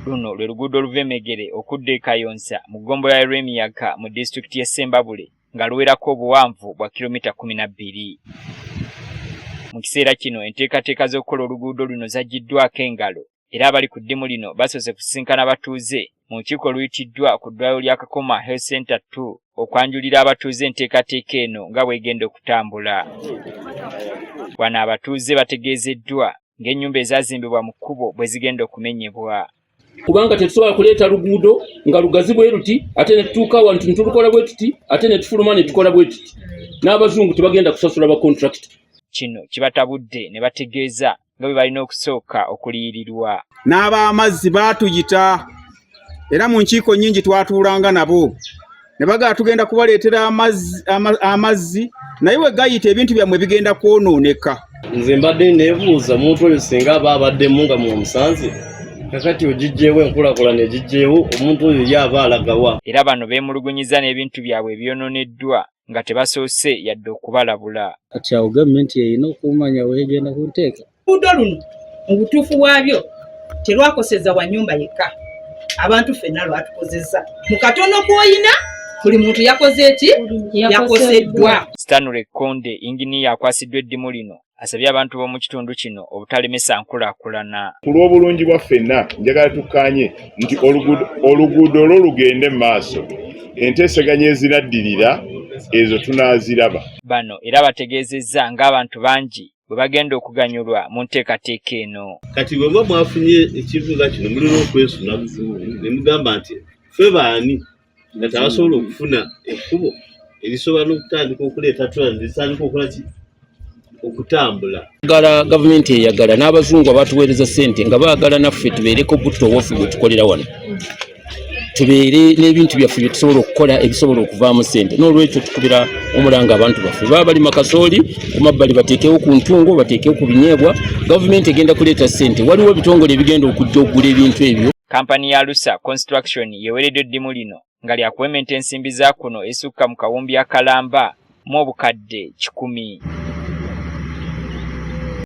Luno lwe luguudo oluva Emegere okudda e Kayonza mu ggombolola y'Emiyaka mu disitulikiti y'e Ssembabule nga luwerako obuwanvu bwa kilomita 12. Mu kiseera kino enteekateeka z'okukola oluguudo luno zaggiddwako engalo era abali ku ddimu lino basoose kusisinkana abatuuze mu lukiiko oluyitiddwa ku ddwaliro lya Kakoma Health Center 2 okwanjulira abatuuze enteekateeka eno nga bw'egenda okutambula. Wano abatuuze bategeezeddwa ng'ennyumba ezaazimbibwa mu kkubo bwe zigenda okumenyebwa. Kubanga tetusobola kuleeta luguudo nga lugazi bwe luti ate ne tutuuka wano tulukola bwe tuti ate ne tufuluma ne tukola bwe tuti. N'abazungu tebagenda kusasula ba contract. Kino kibatabudde ne bategeeza nga bwe balina okusooka okuliyirirwa. N'ab'amazzi baatuyita era mu nkiiko nnyingi twatuulanga nabo ne bagaa tugenda kubaleetera amazzi naye we gayita ebintu byammwe bigenda kwonooneka. Nze mbadde neebuuza omuntu oyo singa aba abaddemu nga mu musanze kakati ogijjeewo enkulaakulana egijjeewo omuntu oyo yaba alagawa. Era bano beemulugunyiza n'ebintu byabwe ebyonooneddwa nga tebasoose yadde okubalabula. Kati awo gavumenti erina okumanya weegenda ku nteeka. Luguudo luno mu butuufu bwabyo terwakoseza wa nnyumba yekka, abantu ffenna lwatukozesa. Mu katono k'oyina buli muntu yakoze eki? Yakoseddwa. Stanley Konde, inginiya akwasiddwa eddimu lino, asabye abantu b'omu kitundu kino obutalemesa nkulaakulana. Ku lw'obulungi bwa ffenna njagala tukkaanye nti oluguudo olwo lugende mu maaso. Enteeseganya eziraddirira ezo tunaaziraba. Bano era bategeezezza ng'abantu bangi bwe bagenda okuganyulwa mu nteekateeka eno. Kati bwe muba mwafunye ekibuga kino mulina okwesuna ne mugamba nti ffe baani nga tebasobola okufuna ekkubo erisobola n'okutandika okuleeta litandika okukola ki? Okutambula. Gavumenti eyagala n'abazungu abatuweereza ssente nga baagala naffe tubeereko butto owaffe bwe tukolera wano. Tubeere n'ebintu byaffe bye tusobola okukola ebisobola okuvaamu ssente. N'olwekyo tukubira omulanga abantu baffe baba bali makasooli ku mabbali bateekewo ku ntungo bateekewo ku binyeebwa. Gavumenti egenda kuleeta ssente. Waliwo ebitongole ebigenda okujja okugula ebintu ebyo. Kampani ya Lusa Construction yeweereddwa eddimu lino nga lyakuwementa ensimbi za kuno esukka mu kawumbi akalamba mu obukadde 10.